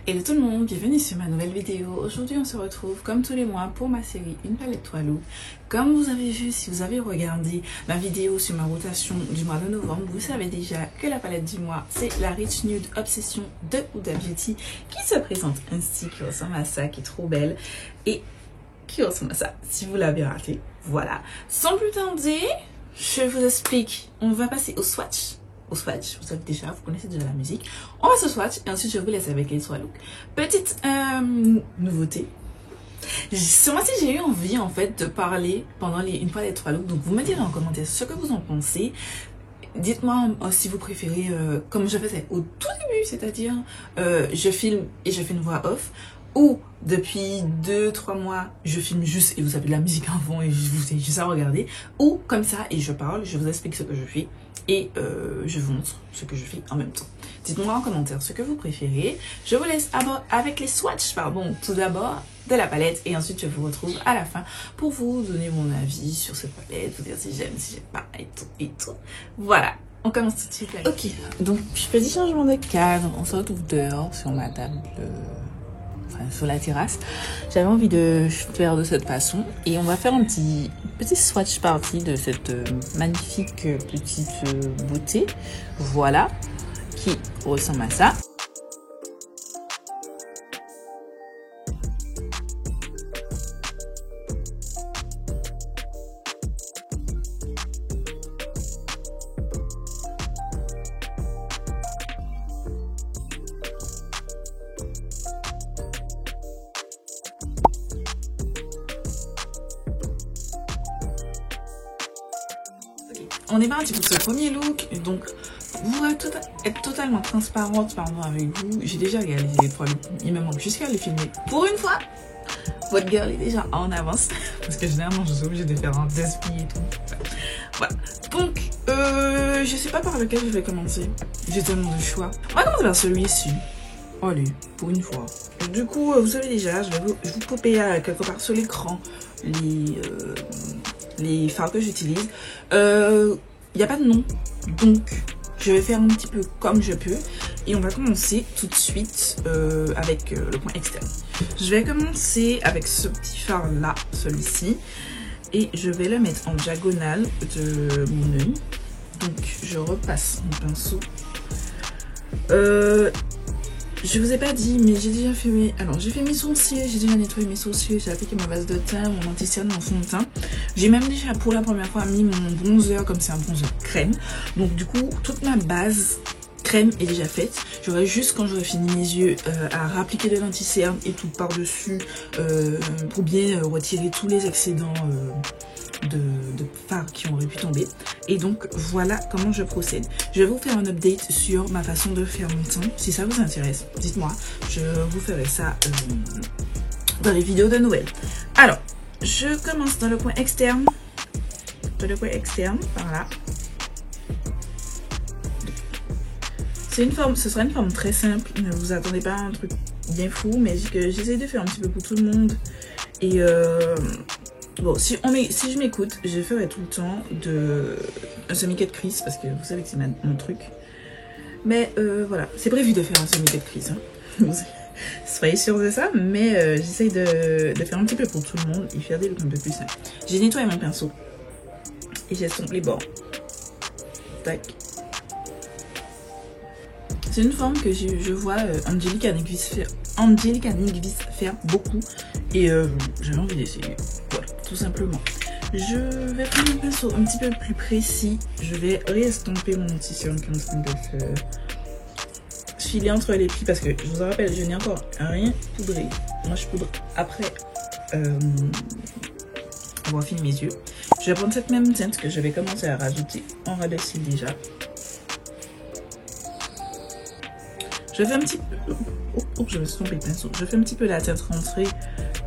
Hello tout le monde, bienvenue sur ma nouvelle vidéo. Aujourd'hui on se retrouve comme tous les mois pour ma série Une palette 3 looks. Comme vous avez vu, si vous avez regardé ma vidéo sur ma rotation du mois de novembre, vous savez déjà que la palette du mois c'est la Rich Nude Obsession de Huda Beauty qui se présente ainsi, qui ressemble à ça, qui est trop belle et qui ressemble à ça. Si vous l'avez raté, voilà. Sans plus tarder, je vous explique. On va passer au swatch. Vous savez déjà, vous connaissez déjà la musique. On va se swatch et ensuite je vous laisse avec les 3 looks. Petite nouveauté. Ce mois-ci, j'ai eu envie en fait de parler pendant une fois les 3 looks. Donc vous me direz en commentaire ce que vous en pensez. Dites-moi si vous préférez, comme je faisais au tout début, c'est-à-dire je filme et je fais une voix off. Ou depuis 2-3 mois, je filme juste et vous avez de la musique en fond et je vous ai juste à regarder. Ou comme ça et je parle, je vous explique ce que je fais et je vous montre ce que je fais en même temps. Dites-moi en commentaire ce que vous préférez. Je vous laisse avec les swatchs, tout d'abord de la palette et ensuite je vous retrouve à la fin pour vous donner mon avis sur cette palette, vous dire si j'aime, si j'aime pas et tout. Voilà, on commence tout de suite. Ok, donc petit changement de cadre, on se retrouve dehors sur ma table. Sur la terrasse, j'avais envie de faire de cette façon et on va faire un petit swatch party de cette magnifique petite beauté, voilà, qui ressemble à ça. On est parti pour ce premier look, donc pour être totalement transparente avec vous, j'ai déjà réalisé les 3 looks, il me manque juste qu'à les filmer. Pour une fois, votre girl est déjà en avance, parce que généralement je suis obligée de faire un despi et tout. Voilà, donc je sais pas par lequel je vais commencer, j'ai tellement de choix. On va commencer par celui-ci, allez, pour une fois. Du coup, vous savez déjà, je vais vous popper quelque part sur l'écran les fards que j'utilise. Il n'y a pas de nom, donc je vais faire un petit peu comme je peux et on va commencer tout de suite avec le point externe. Je vais commencer avec ce petit fard là, celui-ci, et je vais le mettre en diagonale de mon œil. Donc je repasse mon pinceau. Je vous ai pas dit, mais j'ai déjà fait j'ai fait mes sourcils, j'ai déjà nettoyé mes sourcils, j'ai appliqué ma base de teint, mon anti-cerne, mon fond de teint. J'ai même déjà pour la première fois mis mon bronzer, comme c'est un bronzer crème. Donc du coup, toute ma base crème est déjà faite. J'aurai juste, quand j'aurai fini mes yeux, à réappliquer de l'anti-cerne et tout par-dessus pour bien retirer tous les excédents de fards qui auraient pu tomber. Et donc voilà comment je procède. Je vais vous faire un update sur ma façon de faire mon teint. Si ça vous intéresse, dites-moi, je vous ferai ça dans les vidéos de Noël. Alors, je commence dans le coin externe. Par là. C'est une forme, ce sera une forme très simple. Ne vous attendez pas à un truc bien fou, mais j'essaie de faire un petit peu pour tout le monde. Et bon, si je m'écoute, je ferai tout le temps un semi-cut crease parce que vous savez que c'est mon truc. Mais voilà, c'est prévu de faire un semi-cut crease. Hein. Soyez sûrs de ça, mais j'essaye de faire un petit peu pour tout le monde et faire des looks un peu plus simples. J'ai nettoyé mon pinceau et j'estompe les bords. Tac. C'est une forme que je vois Angelique Nyqvist faire beaucoup et j'avais envie d'essayer. Voilà, tout simplement. Je vais prendre un pinceau un petit peu plus précis. Je vais réestomper mon anti-cerne qui est en train de se filer entre les plis parce que je vous en rappelle, je n'ai encore rien poudré. Moi, je poudre après avoir fini mes yeux. Je vais prendre cette même teinte que je vais commencer à rajouter en ras de cils déjà. Je fais un petit peu... Oh, je me suis trompée de pinceau. Je fais un petit peu la teinte rentrée.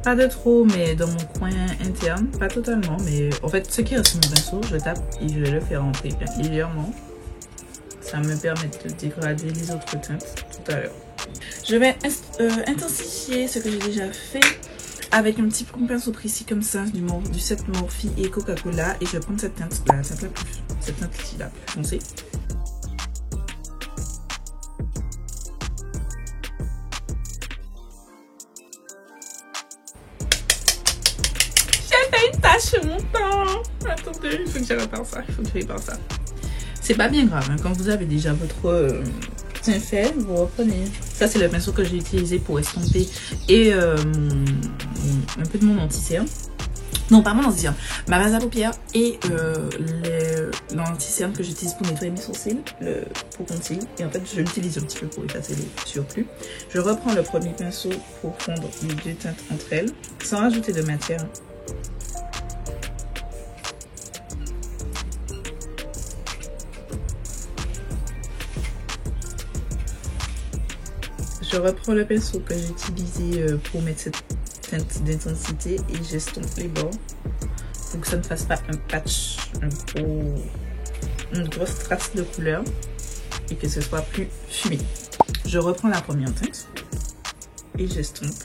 Pas de trop, mais dans mon coin interne. Pas totalement, mais en fait, ce qui reste sur mon pinceau, je tape et je vais le faire rentrer légèrement. Ça me permet de dégrader les autres teintes tout à l'heure. Je vais intensifier ce que j'ai déjà fait avec un petit pinceau précis comme ça, du set Morphe et Coca-Cola. Et je vais prendre cette teinte là, cette teinte là plus foncée. lâche mon temps. Attendez, il faut que je répare ça. Il faut que je répare ça. C'est pas bien grave, hein. Quand vous avez déjà votre teint fait, vous reprenez. Ça, c'est le pinceau que j'ai utilisé pour estomper et un peu de mon anti-cerne. Non, pas mon anti-cerne, ma base à paupières et l'anti-cerne que j'utilise pour nettoyer mes sourcils, pour concealer. Et en fait, je l'utilise un petit peu pour effacer les surplus. Je reprends le premier pinceau pour fondre les deux teintes entre elles, sans rajouter de matière. Je reprends le pinceau que j'ai utilisé pour mettre cette teinte d'intensité et j'estompe les bords pour que ça ne fasse pas un patch, une grosse trace de couleur et que ce soit plus fumé. Je reprends la première teinte et j'estompe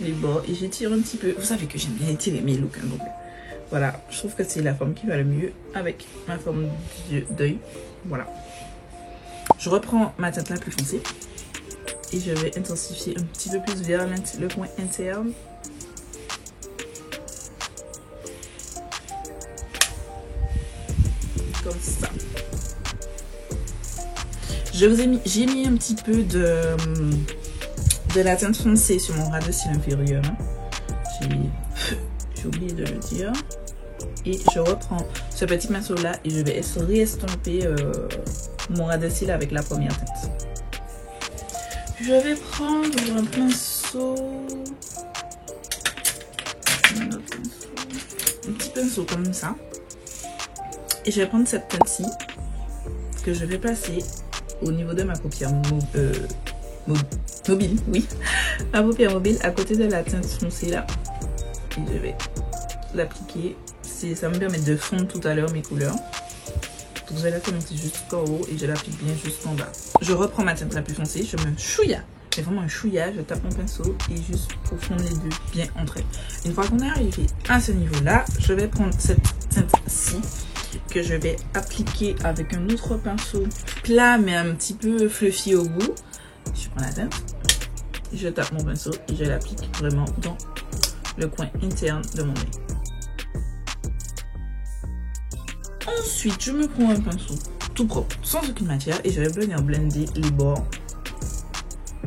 les bords et j'étire un petit peu. Vous savez que j'aime bien étirer mes looks, hein, donc voilà, je trouve que c'est la forme qui va le mieux avec ma forme d'œil. Voilà. Je reprends ma teinte la plus foncée et je vais intensifier un petit peu plus vers le coin interne. Comme ça. J'ai mis un petit peu de la teinte foncée sur mon ras de cils inférieur. J'ai oublié de le dire. Et je reprends ce petit pinceau là et je vais réestomper mon ras de cils avec la première teinte. Je vais prendre un pinceau, un petit pinceau comme ça. Et je vais prendre cette teinte-ci que je vais placer au niveau de ma paupière mobile, oui. Ma paupière mobile à côté de la teinte foncée là. Et je vais l'appliquer. Ça me permet de fondre tout à l'heure mes couleurs. Donc je vais la commencer jusqu'en haut et je l'applique bien jusqu'en bas. Je reprends ma teinte la plus foncée, je me chouilla. C'est vraiment un chouilla, je tape mon pinceau et juste pour fondre les deux bien entre elles. Une fois qu'on est arrivé à ce niveau-là, je vais prendre cette teinte-ci que je vais appliquer avec un autre pinceau plat mais un petit peu fluffy au bout. Je prends la teinte, je tape mon pinceau et je l'applique vraiment dans le coin interne de mon œil. Ensuite, je me prends un pinceau tout propre, sans aucune matière, et je vais venir blender les bords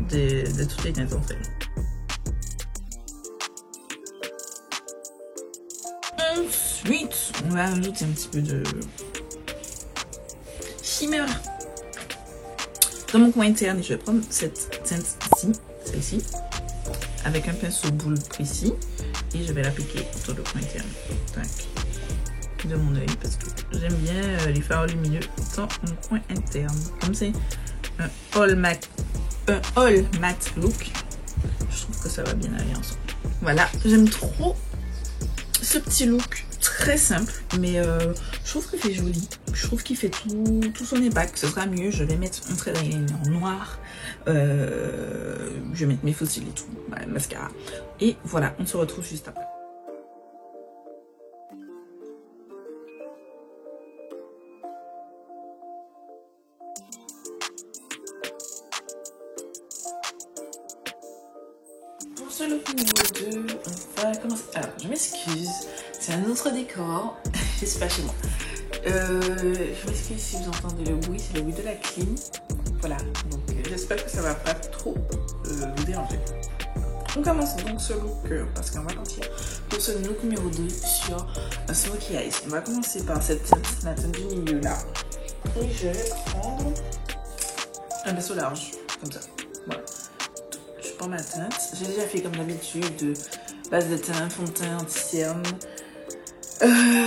de toutes les teintes entre elles. Ensuite, on va ajouter un petit peu de shimmer dans mon coin interne et je vais prendre cette teinte-ci, celle-ci, avec un pinceau boule précis et je vais l'appliquer sur le coin interne. Tac. De mon œil parce que j'aime bien les fards lumineux dans mon coin interne. Comme c'est un all matte look, je trouve que ça va bien aller ensemble. Voilà, j'aime trop ce petit look très simple, mais je trouve qu'il fait joli. Je trouve qu'il fait tout son impact. Ce sera mieux. Je vais mettre un trait d'eyeliner en noir. Je vais mettre mes faux cils et tout, voilà, mascara. Et voilà, on se retrouve juste après. Pour ce look numéro 2, on va commencer. Alors, je m'excuse, c'est un autre décor. Je suis pas chez moi. Je m'excuse si vous entendez le bruit, c'est le bruit de la clim. Voilà, donc j'espère que ça va pas trop vous déranger. On commence donc ce look, parce qu'on va partir pour ce look numéro 2 sur un Smoky Eyes. On va commencer par cette teinte, la teinte du milieu là. Et je vais prendre un pinceau large, comme ça. Voilà. Je prends ma teinte. J'ai déjà fait comme d'habitude base de teint, fond de teint, anti-cerne,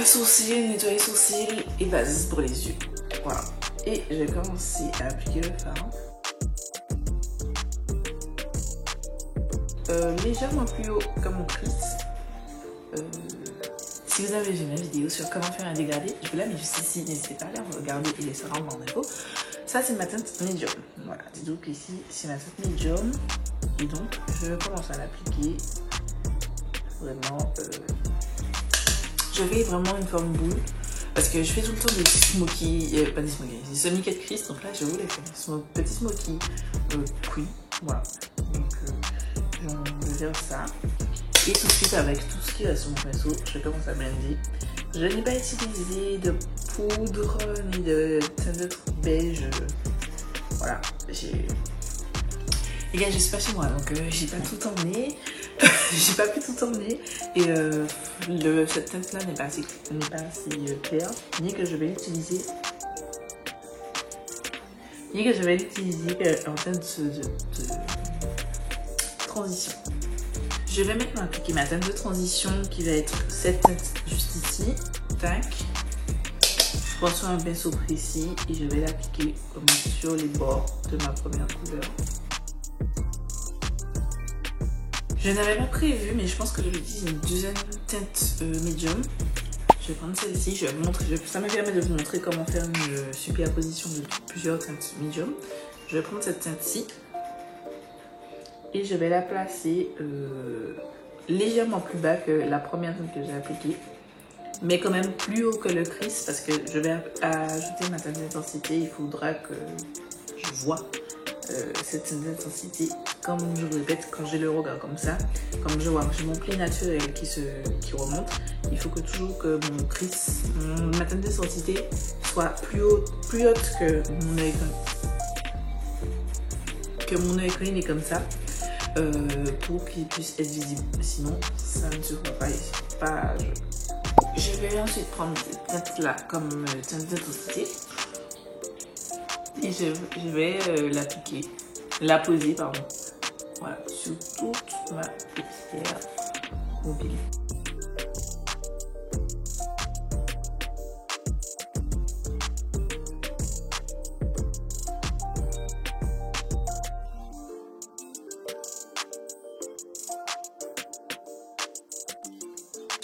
sourcils, nettoyer sourcils et base pour les yeux. Voilà. Et je vais commencer à appliquer le fard. Légèrement plus haut comme mon crease. Si vous avez vu ma vidéo sur comment faire un dégradé, je vous la mets juste ici, n'hésitez pas à la regarder, il est sera en barre d'infos. Ça c'est ma teinte médium. Voilà, donc ici c'est ma teinte médium. Et donc je commence à l'appliquer vraiment. Je vais vraiment une forme boule. Parce que je fais tout le temps des smoky, pas des smoky, des semi-cut crease, donc là je voulais faire des petits smoky queen, voilà. Donc je vais faire ça. Et tout de suite, avec tout ce qui reste sur mon pinceau, je commence à blender. Je n'ai pas utilisé de poudre ni de teint de beige. Voilà, les gars, je suis pas chez moi, donc j'ai pas tout emmené. J'ai pas pu tout emmener. Et cette teinte là n'est pas assez claire, ni que je vais l'utiliser. En teinte de transition. Je vais maintenant appliquer ma teinte de transition qui va être cette teinte juste ici. Tac. Je prends sur un pinceau précis et je vais l'appliquer sur les bords de ma première couleur. Je n'avais pas prévu, mais je pense que je vais utiliser une deuxième teinte médium. Je vais prendre celle-ci, je vais vous montrer, ça me permet de vous montrer comment faire une superposition de plusieurs teintes médium. Je vais prendre cette teinte-ci et je vais la placer légèrement plus bas que la première teinte que j'ai appliquée, mais quand même plus haut que le crease parce que je vais ajouter ma teinte d'intensité. Il faudra que je vois cette teinte d'intensité, comme je vous répète, quand j'ai le regard comme ça, comme je vois que j'ai mon pli naturel qui remonte, il faut que toujours que mon crease, ma teinte d'intensité soit plus haute que mon œil crème est comme ça, pour qu'il puisse être visible. Sinon, ça ne se voit pas. Je vais ensuite prendre cette teinte là comme teinte d'intensité et je vais la poser, voilà, sur toute ma paupière mobile.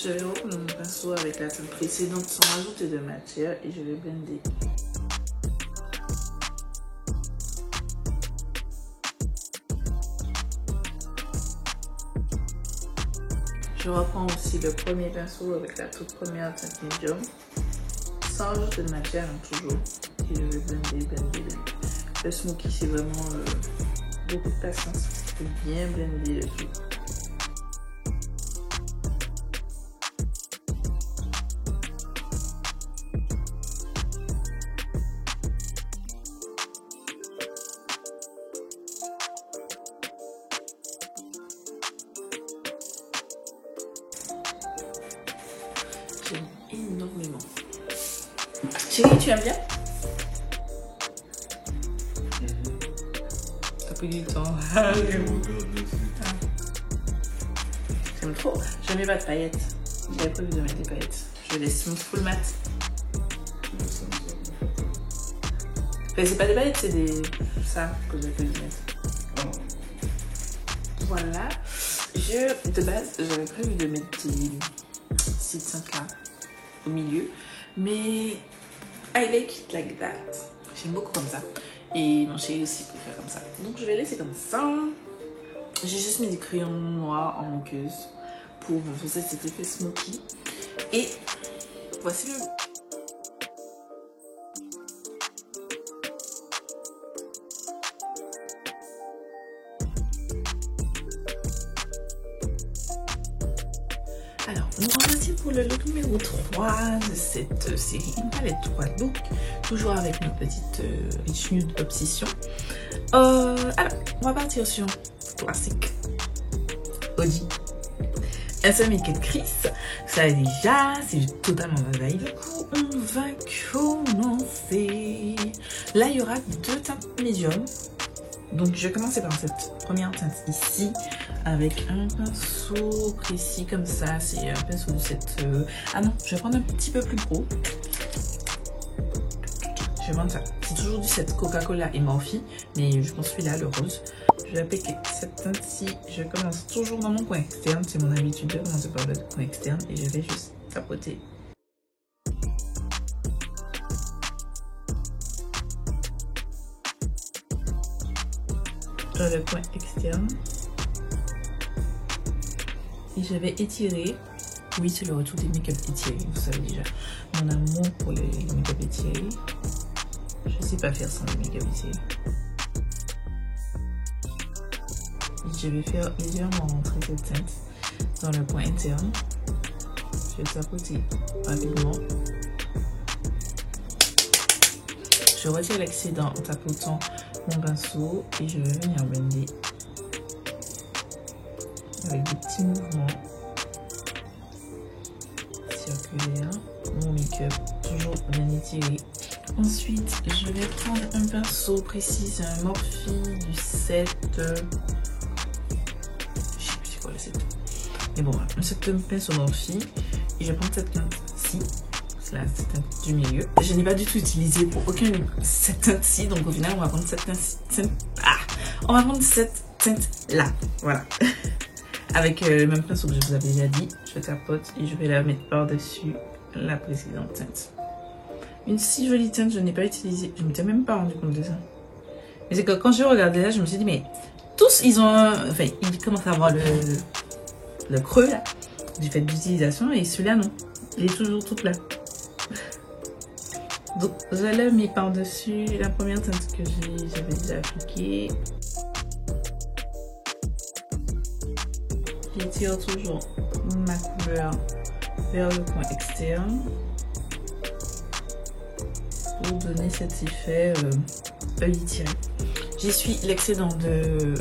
Je vais reprendre mon pinceau avec la teinte précédente sans rajouter de matière et je vais blender. Je reprends aussi le premier pinceau avec la toute première teinte médium sans rajouter de matière, hein, toujours. Et je vais blender. Le smoky, c'est vraiment beaucoup de patience. Il faut bien blender le tout. J'aime énormément. Chérie, tu aimes bien? Ça fait du temps. J'aime trop. Je mets pas de paillettes. J'avais prévu de mettre des paillettes. Je laisse mon full mat. Mais c'est pas des paillettes, c'est des. Ça que j'ai prévu de mettre. Voilà. De base, j'avais prévu de mettre ces teintes là au milieu, mais I like it like that. J'aime beaucoup comme ça. Et mon chéri aussi préfère comme ça. Donc je vais laisser comme ça. J'ai juste mis du crayon noir en moqueuse pour renforcer cet effet smoky. Et voici le... Alors, nous revoici pour le look numéro 3 de cette série, une palette 3 looks, toujours avec nos petites Rich Nude Obsession. Alors, on va partir sur classique Audi. Un semi-kit Crease, ça déjà, c'est totalement ma vibe. Du coup, on va commencer. Là, il y aura deux teintes médium. Donc, je vais commencer par cette première teinte ici, avec un pinceau précis comme ça. C'est un pinceau de cette... Ah non, je vais prendre un petit peu plus gros. Je vais prendre ça. C'est toujours du set Coca-Cola et Morphe, mais je pense celui-là, le rose. Je vais appliquer cette teinte-ci. Je commence toujours dans mon coin externe. C'est mon habitude de commencer par le coin externe. Et je vais juste tapoter. Dans le coin externe. Et je vais étirer. Oui, c'est le retour des make-up étirés, vous savez déjà. Mon amour pour les make-up étirés. Je ne sais pas faire sans les make-up étirés. Je vais faire légèrement rentrer cette teinte dans le coin interne. Je vais tapoter rapidement. Je retire l'excédent en tapotant mon pinceau et je vais venir blender avec des petits mouvements circulaires. Mon make-up toujours bien étiré. Ensuite, je vais prendre un pinceau précis, c'est un Morphe du 7. Je sais plus c'est quoi le 7. Mais bon, un pinceau Morphe. Et je vais prendre cette teinte-ci. Là, cette teinte du milieu. Je n'ai pas du tout utilisé pour aucun cette teinte-ci. Donc au final, on va prendre cette teinte. On va prendre cette teinte-là. Voilà. Avec le même pinceau que je vous avais déjà dit. Je tapote et je vais la mettre par-dessus la précédente teinte. Une si jolie teinte, je n'ai pas utilisé. Je ne m'étais même pas rendu compte de ça. Mais c'est que quand je regardais là, je me suis dit, mais tous, ils ont enfin, ils commencent à avoir le creux là, du fait d'utilisation. Et celui-là, non. Il est toujours tout plat. Donc, je l'ai mis par-dessus la première teinte que j'avais déjà appliquée. J'étire toujours ma couleur vers le coin externe pour donner cet effet œil tiré. J'essuie l'excédent de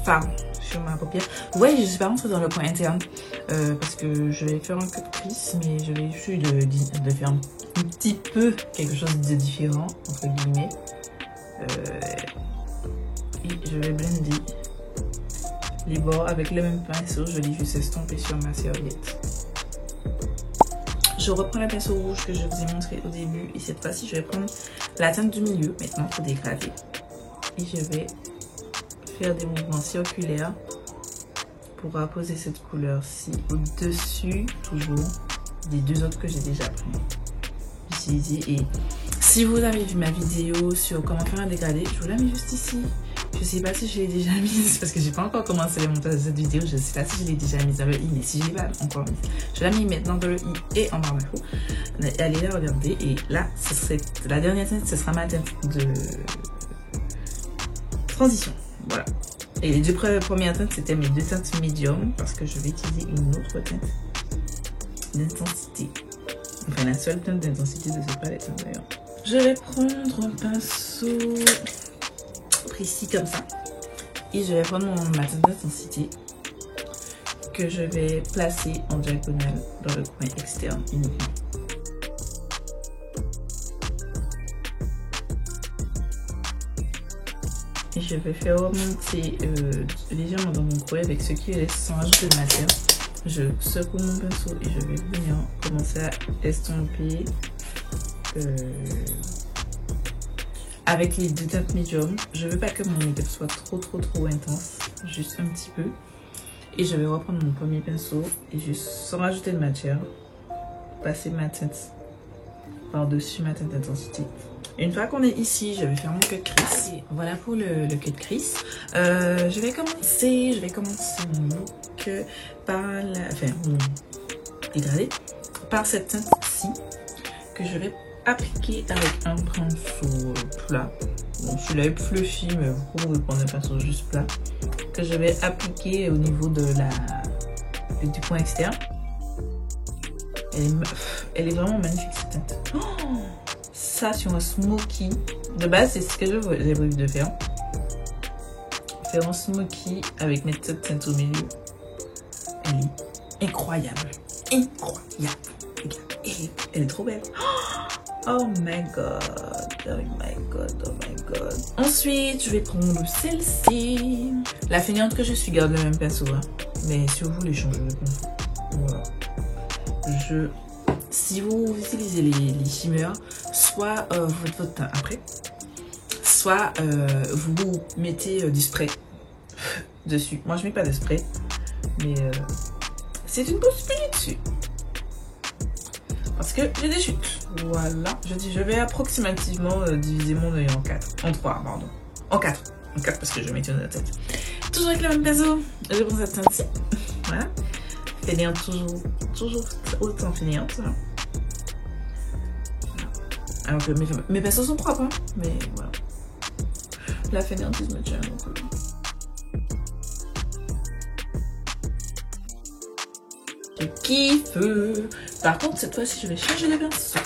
fard sur ma paupière. Ouais, je suis pas rentrée dans le coin interne parce que je vais faire un cut crease, mais je vais essayer de faire un petit peu quelque chose de différent, entre guillemets. Et je vais blender les bords avec le même pinceau. Je l'ai juste estompé sur ma serviette. Je reprends le pinceau rouge que je vous ai montré au début et cette fois-ci je vais prendre la teinte du milieu maintenant pour dégrader. Et je vais faire des mouvements circulaires pour apposer cette couleur-ci au-dessus, toujours, des deux autres que j'ai déjà utilisés. Et si vous avez vu ma vidéo sur comment faire un dégradé, je vous la mets juste ici. Je sais pas si je l'ai déjà mise parce que j'ai pas encore commencé le montage de cette vidéo. Je sais pas si je l'ai déjà mise dans le i, mais si je l'ai pas encore mise, je la mets maintenant dans le i et en barre d'infos. Allez la regarder et là, ce serait la dernière teinte, ce sera ma teinte de transition. Voilà. Et les deux premières teintes, c'était mes deux teintes médium parce que je vais utiliser une autre teinte d'intensité. Enfin, la seule teinte d'intensité de cette palette d'ailleurs. Je vais prendre un pinceau précis comme ça et je vais prendre ma teinte d'intensité que je vais placer en diagonale dans le coin externe uniquement. Et je vais faire remonter légèrement dans mon creux avec ce qui reste sans ajouter de matière. Je secoue mon pinceau et je vais venir commencer à estomper avec les deux teintes médium. Je veux pas que mon make-up soit trop intense, juste un petit peu. Et je vais reprendre mon premier pinceau et juste sans rajouter de matière, passer ma teinte par-dessus ma teinte d'intensité. Une fois qu'on est ici, je vais faire mon cut crease. Voilà pour le cut crease. Je vais commencer mon look par mon dégradé par cette teinte-ci que je vais appliquer avec un pinceau plat. Bon, celui-là est fluffy, mais vous pouvez prendre un pinceau juste plat que je vais appliquer au niveau de du coin externe. Elle est vraiment magnifique cette teinte. Oh, ça sur un smoky. De base, c'est ce que j'ai prévu de faire. Faire un smoky avec mes petites teintes au milieu. Elle est incroyable. Incroyable. Elle est trop belle. Oh my god. Oh my god. Oh my god. Ensuite, je vais prendre celle-ci. La feignante que je suis garde le même pinceau. Hein. Mais si vous voulez changer de pinceau. Voilà. Si vous utilisez les shimmers, soit vous faites votre teint après, soit vous mettez du spray dessus. Moi je mets pas de spray, mais c'est une possibilité dessus. Parce que j'ai des chutes. Voilà. Je vais approximativement diviser mon œil en 4. En 3, pardon. En 4. En 4 parce que je vais mettre une autre tête. Toujours avec le même pinceau. Je prends cette teinte-ci. Voilà. Fainéante, toujours autant fainéante. Voilà. Alors que mes pinceaux sont propres, hein, mais voilà. La fainéantise me tient un peu. Je kiffe. Par contre, cette fois-ci, je vais changer de pinceau.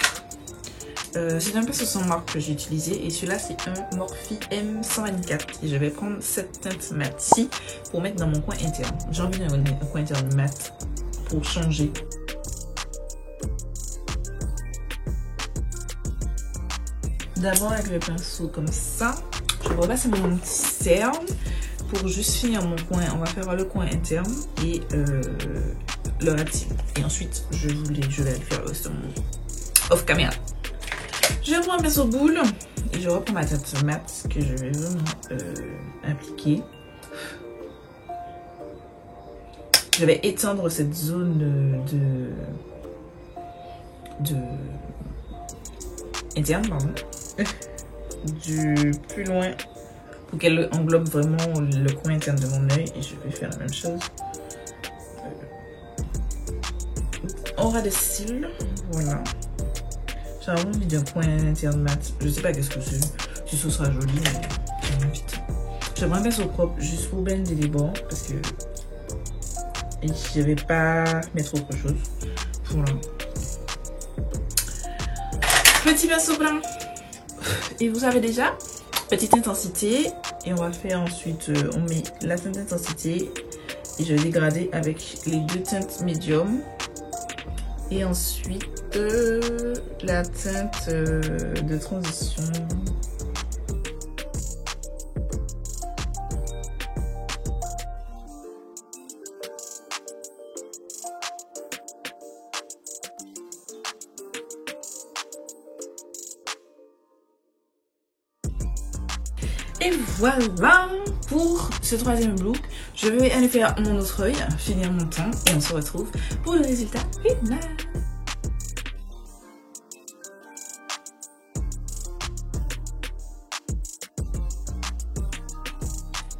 C'est un pinceau sans marque que j'ai utilisé. Et celui-là, c'est un Morphe M124. Et je vais prendre cette teinte mat-ci pour mettre dans mon coin interne. J'ai envie d'un coin interne mat pour changer. D'abord, avec le pinceau comme ça, je repasse mon petit cerne. Pour juste finir mon coin, on va faire le coin interne et le reptile. Et ensuite, je vais le faire off caméra. Je prends un pinceau boule et je reprends ma teinte mat que je vais vraiment appliquer. Je vais étendre cette zone de interne, pardon, du plus loin pour qu'elle englobe vraiment le coin interne de mon œil. Et je vais faire la même chose. Aura de cils, voilà. J'ai vraiment envie d'un coin interne mat. Je sais pas qu'est-ce que c'est, si ce sera joli, mais j'ai envie. J'aimerais un pinceau propre juste pour baigner les bords parce que je vais pas mettre autre chose. Voilà. Petit pinceau blanc. Et vous avez déjà petite intensité. Et on va faire ensuite, on met la teinte d'intensité. Et je vais dégrader avec les deux teintes médium. Et ensuite, la teinte de transition. Et voilà pour ce troisième look. Je vais aller faire mon autre œil, finir mon teint et on se retrouve pour le résultat final.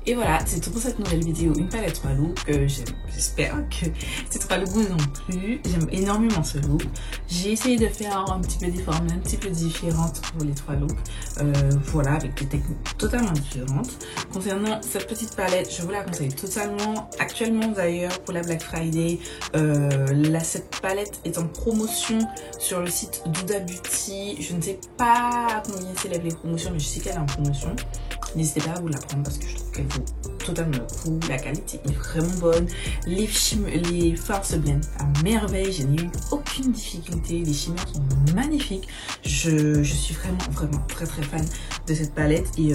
Et voilà, c'est tout pour cette nouvelle vidéo, une palette 3 looks. J'espère que ces 3 looks vous ont plu. J'aime énormément ce look. J'ai essayé de faire un petit peu des formes un petit peu différentes pour les 3 looks. Voilà, avec des techniques totalement différentes. Concernant cette petite palette, je vous la conseille totalement. Actuellement d'ailleurs, pour la Black Friday, cette palette est en promotion sur le site Douda Beauty. Je ne sais pas combien s'élèvent les promotions, mais je sais qu'elle est en promotion. N'hésitez pas à vous la prendre parce que je trouve qu'elle vaut totalement le coup. La qualité est vraiment bonne. Les fards se blendent à merveille. Je n'ai eu aucune difficulté. Les shimmers sont magnifiques. Je suis vraiment très fan de cette palette. Et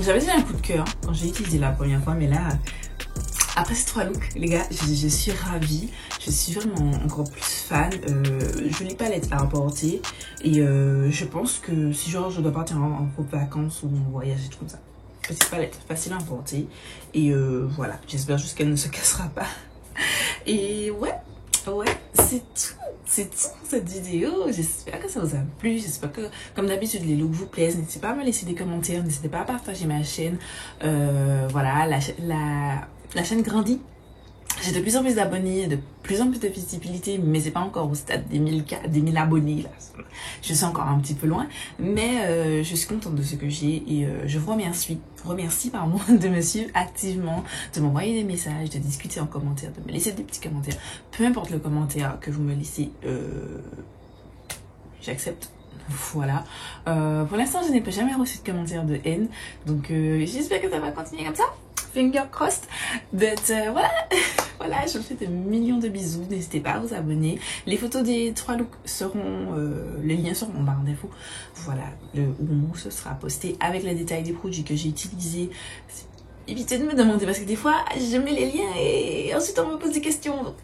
j'avais déjà un coup de cœur quand j'ai utilisé la première fois. Mais là, après ces 3 looks, les gars, je suis ravie. Je suis vraiment encore plus fan. Jolie palette à emporter. Et je pense que si genre je dois partir en vacances ou en voyage et tout comme ça. Petite palette facile à emporter. Et voilà, j'espère juste qu'elle ne se cassera pas. Et ouais, c'est tout pour cette vidéo. J'espère que ça vous a plu. J'espère que, comme d'habitude, les looks vous plaisent. N'hésitez pas à me laisser des commentaires. N'hésitez pas à partager ma chaîne. Voilà, la chaîne grandit. J'ai de plus en plus d'abonnés, de plus en plus de visibilité, mais c'est pas encore au stade des 1000 abonnés là. Je suis encore un petit peu loin, mais je suis contente de ce que j'ai et je vous remercie de me suivre activement, de m'envoyer des messages, de discuter en commentaire, de me laisser des petits commentaires. Peu importe le commentaire que vous me laissez, j'accepte. Voilà. Pour l'instant, je n'ai jamais reçu de commentaire de haine, donc j'espère que ça va continuer comme ça. Finger crossed. But voilà. Voilà, je vous fais de millions de bisous. N'hésitez pas à vous abonner. Les photos des 3 looks seront, les liens seront en barre d'infos. Voilà, au moment où ce sera posté avec les détails des produits que j'ai utilisés. Évitez de me demander parce que des fois, je mets les liens et ensuite on me pose des questions. Donc,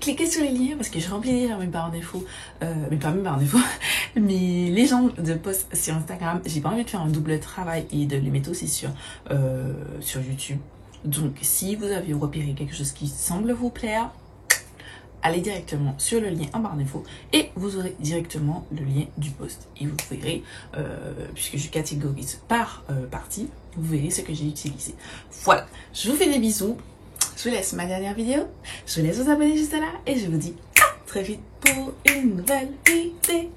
cliquez sur les liens parce que je remplis déjà mes barres d'infos. Mais pas mes barres d'infos, mais les gens de post sur Instagram. J'ai pas envie de faire un double travail et de les mettre aussi sur YouTube. Donc, si vous avez repéré quelque chose qui semble vous plaire, allez directement sur le lien en barre d'infos et vous aurez directement le lien du post. Et vous verrez, puisque je catégorise par partie, vous verrez ce que j'ai utilisé. Voilà, je vous fais des bisous. Je vous laisse ma dernière vidéo. Je vous laisse vous abonner juste là et je vous dis à très vite pour une nouvelle vidéo.